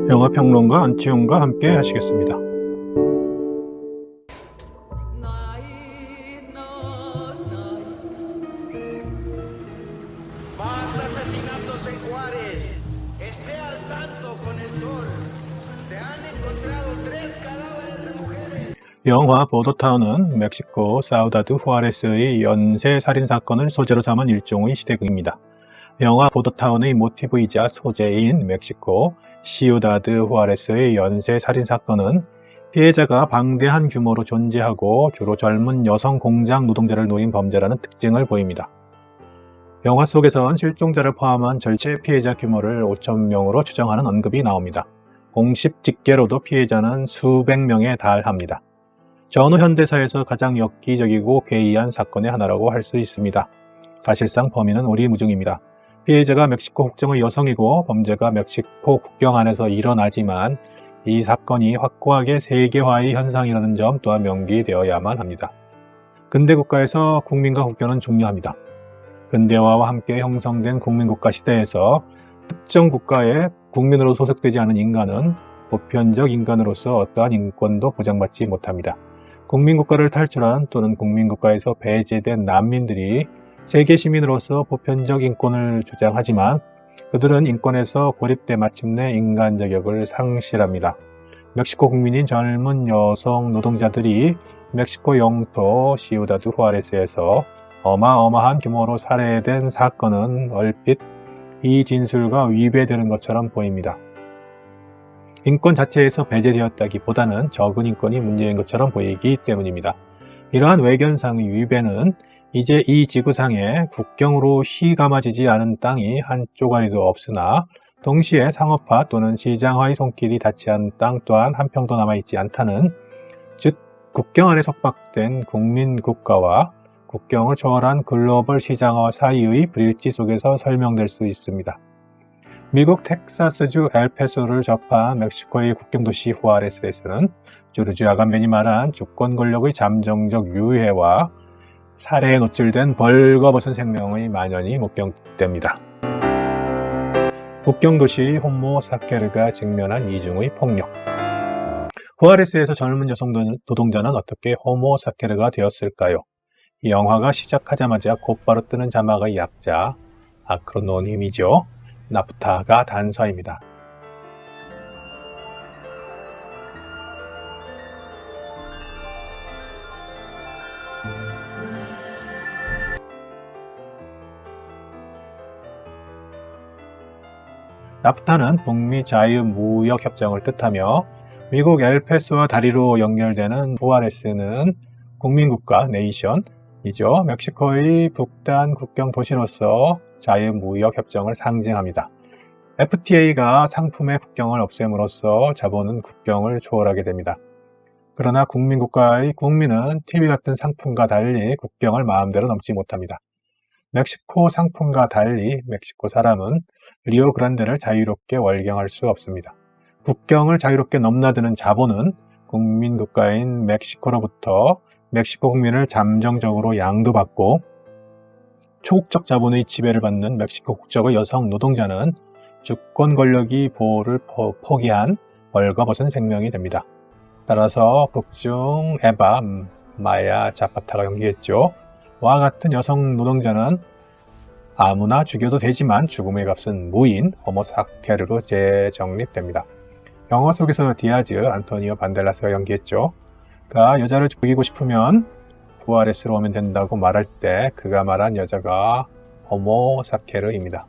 영화평론가 안치홍과 함께 하시겠습니다. Más asesinatos en Juárez. Esté al tanto con el sol. Se han encontrado 3 cadáveres de mujeres. 영화 보도타운은 멕시코 사우다드 후아레스의 연쇄 살인 사건을 소재로 삼은 일종의 시대극입니다. 영화 보도타운의 모티브이자 소재인 멕시코 시우다드 후아레스의 연쇄 살인 사건은 피해자가 방대한 규모로 존재하고 주로 젊은 여성 공장 노동자를 노린 범죄라는 특징을 보입니다. 영화 속에선 실종자를 포함한 전체 피해자 규모를 5,000명으로 추정하는 언급이 나옵니다. 공식 집계로도 피해자는 수백 명에 달합니다. 전후 현대사에서 가장 엽기적이고 괴이한 사건의 하나라고 할 수 있습니다. 사실상 범인은 오리무중입니다. 피해자가 멕시코 국적의 여성이고 범죄가 멕시코 국경 안에서 일어나지만 이 사건이 확고하게 세계화의 현상이라는 점 또한 명기되어야만 합니다. 근대 국가에서 국민과 국교는 중요합니다. 근대화와 함께 형성된 국민국가 시대에서 특정 국가의 국민으로 소속되지 않은 인간은 보편적 인간으로서 어떠한 인권도 보장받지 못합니다. 국민국가를 탈출한 또는 국민국가에서 배제된 난민들이 세계 시민으로서 보편적 인권을 주장하지만 그들은 인권에서 고립돼 마침내 인간 자격을 상실합니다. 멕시코 국민인 젊은 여성 노동자들이 멕시코 영토 시우다드 후아레스에서 어마어마한 규모로 살해된 사건은 얼핏 이 진술과 위배되는 것처럼 보입니다. 인권 자체에서 배제되었다기보다는 적은 인권이 문제인 것처럼 보이기 때문입니다. 이러한 외견상의 위배는 이제 이 지구상에 국경으로 휘감아지지 않은 땅이 한 쪼가리도 없으나 동시에 상업화 또는 시장화의 손길이 닿지 않은 땅 또한 한 평도 남아있지 않다는, 즉 국경 안에 속박된 국민국가와 국경을 초월한 글로벌 시장화 사이의 불일치 속에서 설명될 수 있습니다. 미국 텍사스주 엘페소를 접한 멕시코의 국경도시 후아레스에서는 조르주 아감벤이 말한 주권 권력의 잠정적 유해와 살해에 노출된 벌거벗은 생명의 만연이 목격됩니다. 국경도시 호모사케르가 직면한 이중의 폭력. 후아레스에서 젊은 여성 노동자는 어떻게 호모사케르가 되었을까요? 이 영화가 시작하자마자 곧바로 뜨는 자막의 약자 아크로노님이죠. 나프타가 단서입니다. 나프타는 북미 자유무역협정을 뜻하며 미국 엘페소와 다리로 연결되는 후아레스는 국민국가 네이션이죠. 멕시코의 북단 국경 도시로서 자유무역협정을 상징합니다. FTA가 상품의 국경을 없앰으로써 자본은 국경을 초월하게 됩니다. 그러나 국민국가의 국민은 TV 같은 상품과 달리 국경을 마음대로 넘지 못합니다. 멕시코 상품과 달리 멕시코 사람은 리오그란데를 자유롭게 월경할 수 없습니다. 국경을 자유롭게 넘나드는 자본은 국민국가인 멕시코로부터 멕시코 국민을 잠정적으로 양도받고 초국적 자본의 지배를 받는 멕시코 국적의 여성 노동자는 주권 권력이 보호를 포기한 벌거벗은 생명이 됩니다. 따라서 극중 에바 마야 자파타가 연기했죠. 와 같은 여성 노동자는 아무나 죽여도 되지만 죽음의 값은 무인 호모사케르로 재정립됩니다. 영화 속에서 디아즈 안토니오 반델라스가 연기했죠. 그가 여자를 죽이고 싶으면 후아레스로 오면 된다고 말할 때 그가 말한 여자가 호모사케르입니다.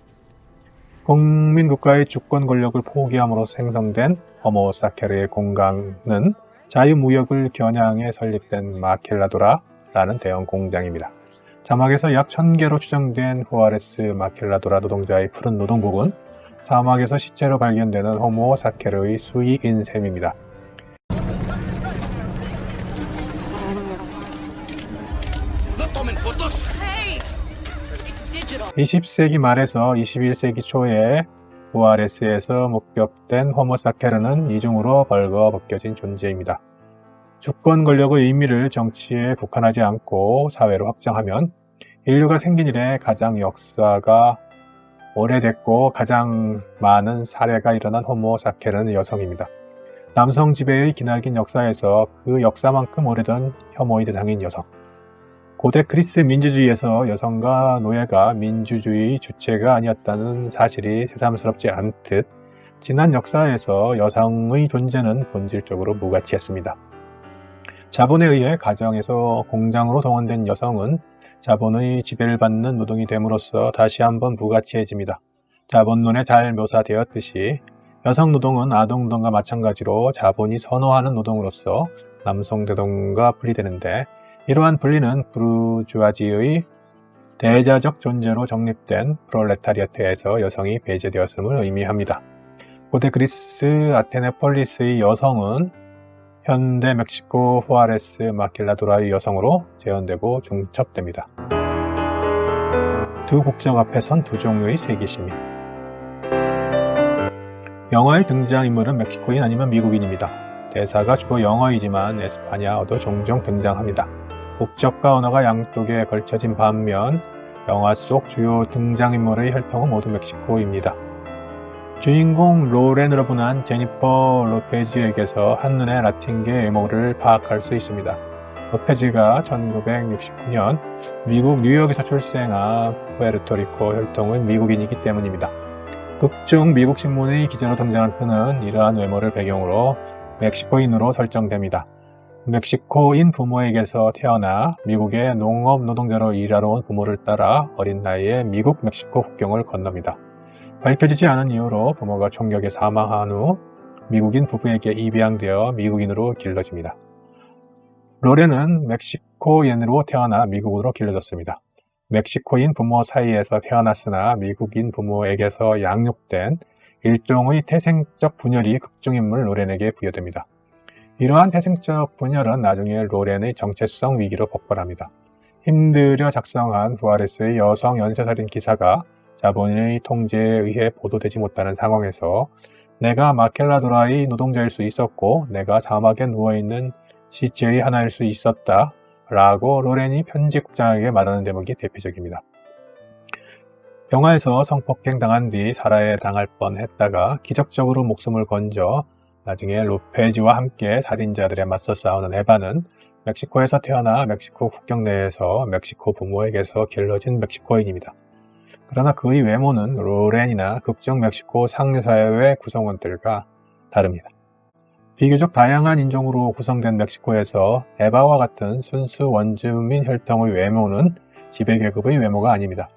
국민국가의 주권 권력을 포기함으로 생성된 호모사케르의 공간은 자유무역을 겨냥해 설립된 마켈라도라라는 대형 공장입니다. 자막에서 약 1000개로 추정된 후아레스 마켈라도라 노동자의 푸른 노동복은 사막에서 시체로 발견되는 호모사케르의 수위인 셈입니다. 20세기 말에서 21세기 초에 후아레스에서 목격된 호모사케르는 이중으로 벌거벗겨진 존재입니다. 주권 권력의 의미를 정치에 국한하지 않고 사회로 확장하면 인류가 생긴 이래 가장 역사가 오래됐고 가장 많은 사례가 일어난 호모사케는 여성입니다. 남성 지배의 기나긴 역사에서 그 역사만큼 오래된 혐오의 대상인 여성. 고대 그리스 민주주의에서 여성과 노예가 민주주의 주체가 아니었다는 사실이 새삼스럽지 않듯 지난 역사에서 여성의 존재는 본질적으로 무가치했습니다. 자본에 의해 가정에서 공장으로 동원된 여성은 자본의 지배를 받는 노동이 됨으로써 다시 한번 무가치해집니다. 자본론에 잘 묘사되었듯이 여성 노동은 아동 노동과 마찬가지로 자본이 선호하는 노동으로서 남성 노동과 분리되는데, 이러한 분리는 부르주아지의 대자적 존재로 정립된 프롤레타리아트에서 여성이 배제되었음을 의미합니다. 고대 그리스 아테네폴리스의 여성은 현대 멕시코 후아레스 마킬라도라의 여성으로 재현되고 중첩됩니다. 두 국적 앞에 선 두 종류의 세계 시민. 영화의 등장인물은 멕시코인 아니면 미국인입니다. 대사가 주로 영어이지만 에스파냐어도 종종 등장합니다. 국적과 언어가 양쪽에 걸쳐진 반면 영화 속 주요 등장인물의 혈통은 모두 멕시코입니다. 주인공 로렌으로 분한 제니퍼 로페즈에게서 한눈에 라틴계 외모를 파악할 수 있습니다. 로페즈가 1969년 미국 뉴욕에서 출생한 푸에르토리코 혈통의 미국인이기 때문입니다. 극중 미국 신문의 기자로 등장한 그는 이러한 외모를 배경으로 멕시코인으로 설정됩니다. 멕시코인 부모에게서 태어나 미국의 농업 노동자로 일하러 온 부모를 따라 어린 나이에 미국 멕시코 국경을 건넙니다. 밝혀지지 않은 이유로 부모가 총격에 사망한 후 미국인 부부에게 입양되어 미국인으로 길러집니다. 로렌은 멕시코인으로 태어나 미국으로 길러졌습니다. 멕시코인 부모 사이에서 태어났으나 미국인 부모에게서 양육된 일종의 태생적 분열이 극중인물 로렌에게 부여됩니다. 이러한 태생적 분열은 나중에 로렌의 정체성 위기로 폭발합니다. 힘들여 작성한 후아레스의 여성 연쇄살인 기사가 자본의 통제에 의해 보도되지 못하는 상황에서 내가 마켈라도라의 노동자일 수 있었고 내가 사막에 누워있는 시체의 하나일 수 있었다 라고 로렌이 편집국장에게 말하는 대목이 대표적입니다. 영화에서 성폭행 당한 뒤 살해에 당할 뻔했다가 기적적으로 목숨을 건져 나중에 로페즈와 함께 살인자들에 맞서 싸우는 에바는 멕시코에서 태어나 멕시코 국경 내에서 멕시코 부모에게서 길러진 멕시코인입니다. 그러나 그의 외모는 로렌이나 극중 멕시코 상류사회 구성원들과 다릅니다. 비교적 다양한 인종으로 구성된 멕시코에서 에바와 같은 순수 원주민 혈통의 외모는 지배계급의 외모가 아닙니다.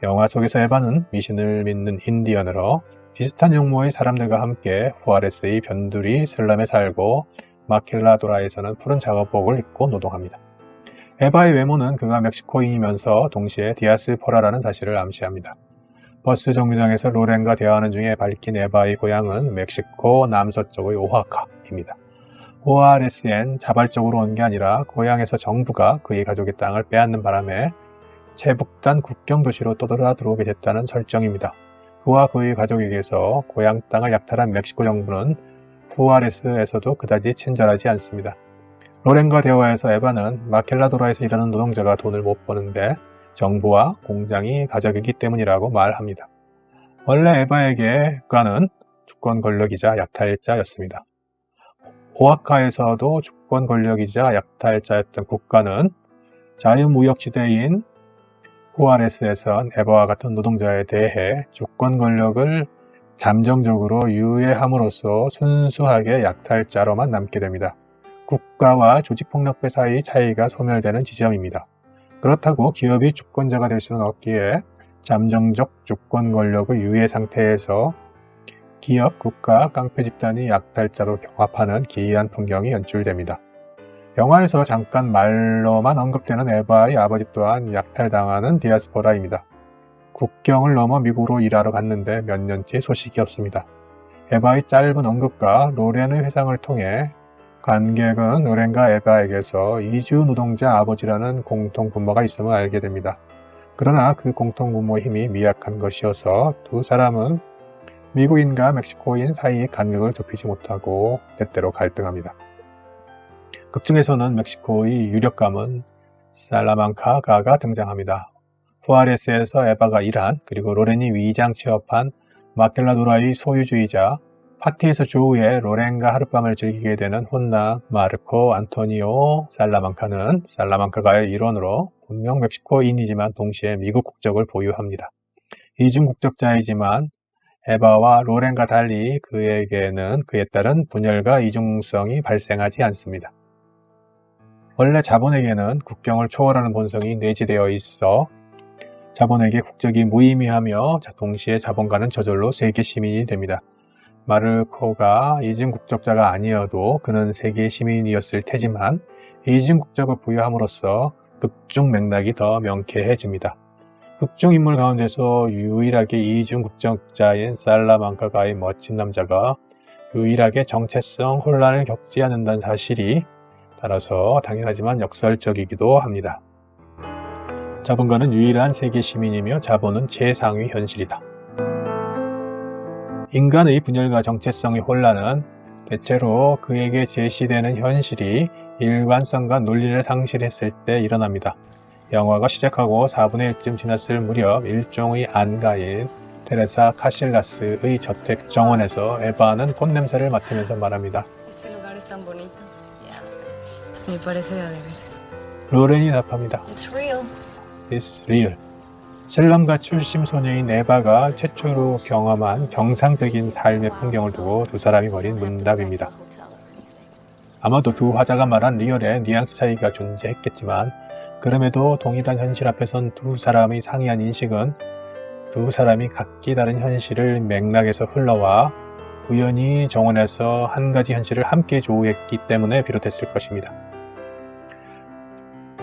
영화 속에서 에바는 미신을 믿는 인디언으로 비슷한 용모의 사람들과 함께 후아레스의 변두리 슬럼에 살고 마킬라도라에서는 푸른 작업복을 입고 노동합니다. 에바의 외모는 그가 멕시코인이면서 동시에 디아스포라라는 사실을 암시합니다. 버스 정류장에서 로렌과 대화하는 중에 밝힌 에바의 고향은 멕시코 남서쪽의 오하카입니다. 후아레스엔 자발적으로 온 게 아니라 고향에서 정부가 그의 가족의 땅을 빼앗는 바람에 최북단 국경 도시로 떠돌아 들어오게 됐다는 설정입니다. 그와 그의 가족에게서 고향 땅을 약탈한 멕시코 정부는 후아레스에서도 그다지 친절하지 않습니다. 로렌과 대화에서 에바는 마켈라도라에서 일하는 노동자가 돈을 못 버는데 정부와 공장이 가져가기 때문이라고 말합니다. 원래 에바에게 국가는 주권 권력이자 약탈자였습니다. 오아카에서도 주권 권력이자 약탈자였던 국가는 자유무역지대인 후아레스에선 에바와 같은 노동자에 대해 주권 권력을 잠정적으로 유예함으로써 순수하게 약탈자로만 남게 됩니다. 국가와 조직폭력배 사이의 차이가 소멸되는 지점입니다. 그렇다고 기업이 주권자가 될 수는 없기에 잠정적 주권 권력의 유예 상태에서 기업, 국가, 깡패 집단이 약탈자로 경합하는 기이한 풍경이 연출됩니다. 영화에서 잠깐 말로만 언급되는 에바의 아버지 또한 약탈당하는 디아스포라입니다. 국경을 넘어 미국으로 일하러 갔는데 몇 년째 소식이 없습니다. 에바의 짧은 언급과 로렌의 회상을 통해 관객은 로렌과 에바에게서 이주 노동자 아버지라는 공통 분모가 있음을 알게 됩니다. 그러나 그 공통 분모의 힘이 미약한 것이어서 두 사람은 미국인과 멕시코인 사이의 간격을 좁히지 못하고 때때로 갈등합니다. 극중에서는 멕시코의 유력감은 살라만카가가 등장합니다. 후아레스에서 에바가 일한, 그리고 로렌이 위장 취업한 마켈라도라의 소유주이자 파티에서 조우에 로렌과 하룻밤을 즐기게 되는 혼나 마르코 안토니오 살라만카는 살라만카가의 일원으로 분명 멕시코인이지만 동시에 미국 국적을 보유합니다. 이중 국적자이지만 에바와 로렌과 달리 그에게는 그에 따른 분열과 이중성이 발생하지 않습니다. 원래 자본에게는 국경을 초월하는 본성이 내재되어 있어 자본에게 국적이 무의미하며 동시에 자본가는 저절로 세계 시민이 됩니다. 마르코가 이중 국적자가 아니어도 그는 세계 시민이었을 테지만 이중 국적을 부여함으로써 극중 맥락이 더 명쾌해집니다. 극중 인물 가운데서 유일하게 이중 국적자인 살라만카가의 멋진 남자가 유일하게 정체성 혼란을 겪지 않는다는 사실이 따라서 당연하지만 역설적이기도 합니다. 자본가는 유일한 세계 시민이며 자본은 최상위 현실이다. 인간의 분열과 정체성의 혼란은 대체로 그에게 제시되는 현실이 일관성과 논리를 상실했을 때 일어납니다. 영화가 시작하고 4분의 1쯤 지났을 무렵 일종의 안가인 테레사 카실라스의 저택 정원에서 에바는 꽃냄새를 맡으면서 말합니다. Este lugar es tan bonito. Yeah. Me parece de veras. 로렌이 답합니다. It's real. It's real. 슬럼가 출신 소녀인 에바가 최초로 경험한 정상적인 삶의 풍경을 두고 두 사람이 벌인 문답입니다. 아마도 두 화자가 말한 리얼에 뉘앙스 차이가 존재했겠지만 그럼에도 동일한 현실 앞에선 두 사람의 상이한 인식은 두 사람이 각기 다른 현실을 맥락에서 흘러와 우연히 정원에서 한 가지 현실을 함께 조우했기 때문에 비롯했을 것입니다.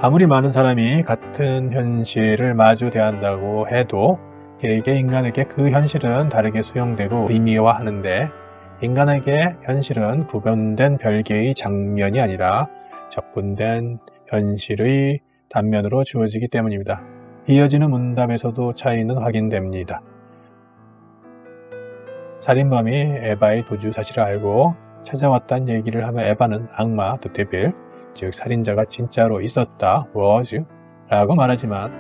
아무리 많은 사람이 같은 현실을 마주 대한다고 해도 개개 인간에게 그 현실은 다르게 수용되고 의미화하는데 인간에게 현실은 구분된 별개의 장면이 아니라 접근된 현실의 단면으로 주어지기 때문입니다. 이어지는 문답에서도 차이는 확인됩니다. 살인범이 에바의 도주 사실을 알고 찾아왔다는 얘기를 하며 에바는 악마, the devil, 즉 살인자가 진짜로 있었다, was 라고 말하지만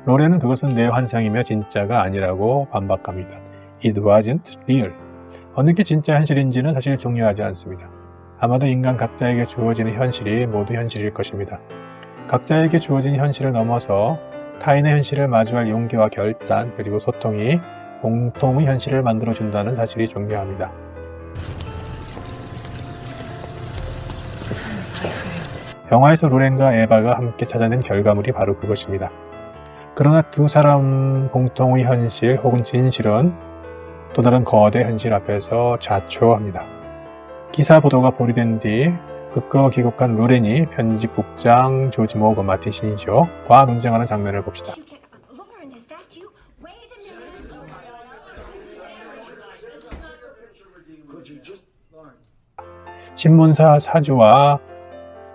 로렌은 그것은 내 환상이며 진짜가 아니라고 반박합니다. It wasn't real. 어느 게 진짜 현실인지는 사실 중요하지 않습니다. 아마도 인간 각자에게 주어지는 현실이 모두 현실일 것입니다. 각자에게 주어진 현실을 넘어서 타인의 현실을 마주할 용기와 결단 그리고 소통이 공통의 현실을 만들어준다는 사실이 중요합니다. 영화에서 로렌과 에바가 함께 찾아낸 결과물이 바로 그것입니다. 그러나 두 사람 공통의 현실 혹은 진실은 또 다른 거대 현실 앞에서 자초합니다. 기사 보도가 보도된 뒤 극거 귀국한 로렌이 편집국장 조지 모건 마틴 시니저와 논쟁하는 장면을 봅시다. Lauren, is that you? Wait a minute. 신문사 사주와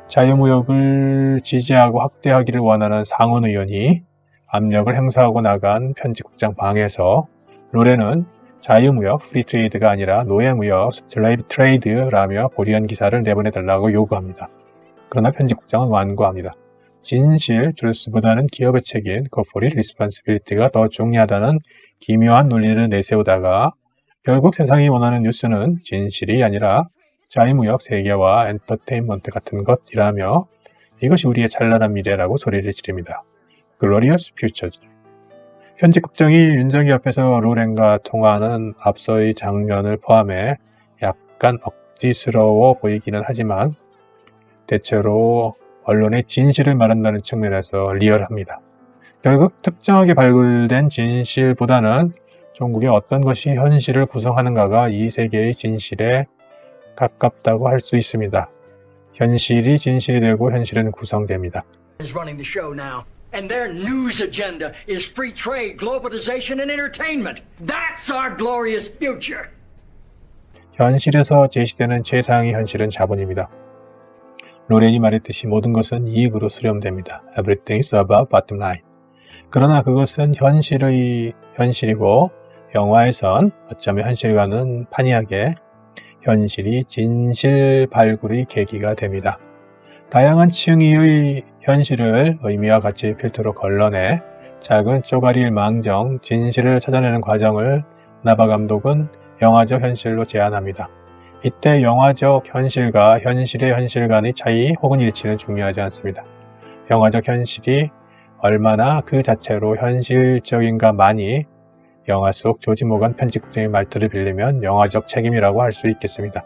자유무역을 지지하고 확대하기를 원하는 상원 의원이 압력을 행사하고 나간 편집국장 방에서 로렌은 자유무역, 프리트레이드가 아니라 노예무역, 슬레이브 트레이드라며 보리언 기사를 내보내달라고 요구합니다. 그러나 편집국장은 완고합니다. 진실, truth보다는 기업의 책임, corporate responsibility가 더 중요하다는 기묘한 논리를 내세우다가 결국 세상이 원하는 뉴스는 진실이 아니라 자유무역, 세계와 엔터테인먼트 같은 것이라며 이것이 우리의 찬란한 미래라고 소리를 지릅니다. Glorious Futures. 편집국장이 윤정이 앞에서 로렌과 통화하는 앞서의 장면을 포함해 약간 억지스러워 보이기는 하지만 대체로 언론의 진실을 말한다는 측면에서 리얼합니다. 결국 특정하게 발굴된 진실보다는 종국의 어떤 것이 현실을 구성하는가가 이 세계의 진실에 가깝다고 할 수 있습니다. 현실이 진실이 되고 현실은 구성됩니다. is running the show now, and their news agenda is free trade, globalization, and entertainment. That's our glorious future. 현실에서 제시되는 최상위 현실은 자본입니다. 로렌이 말했듯이 모든 것은 이익으로 수렴됩니다. Everything is about bottom line. 그러나 그것은 현실의 현실이고 영화에선 어쩌면 현실과는 판이하게 현실이 진실 발굴의 계기가 됩니다. 다양한 층위의 현실을 의미와 가치의 필터로 걸러내 작은 쪼가리일 망정, 진실을 찾아내는 과정을 나바 감독은 영화적 현실로 제안합니다. 이때 영화적 현실과 현실의 현실 간의 차이 혹은 일치는 중요하지 않습니다. 영화적 현실이 얼마나 그 자체로 현실적인가만이 영화 속 조지 모건 편집국장의 말투를 빌리면 영화적 책임이라고 할 수 있겠습니다.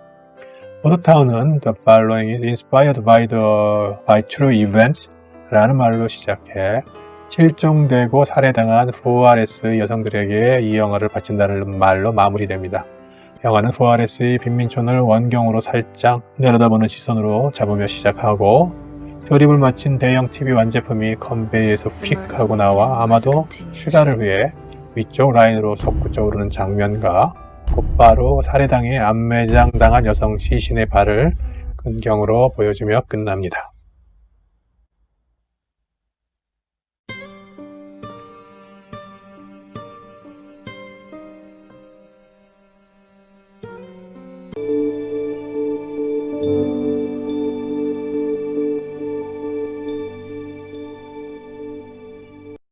보드타운은 The following is inspired by true events 라는 말로 시작해 실종되고 살해당한 후아레스 여성들에게 이 영화를 바친다는 말로 마무리됩니다. 영화는 후아레스의 빈민촌을 원경으로 살짝 내려다보는 시선으로 잡으며 시작하고 조립을 마친 대형 TV 완제품이 컨베이에서 휙 하고 나와 아마도 휴가를 위해 위쪽 라인으로 솟구쳐 오르는 장면과 곧바로 살해당해 암매장당한 여성 시신의 발을 근경으로 보여주며 끝납니다.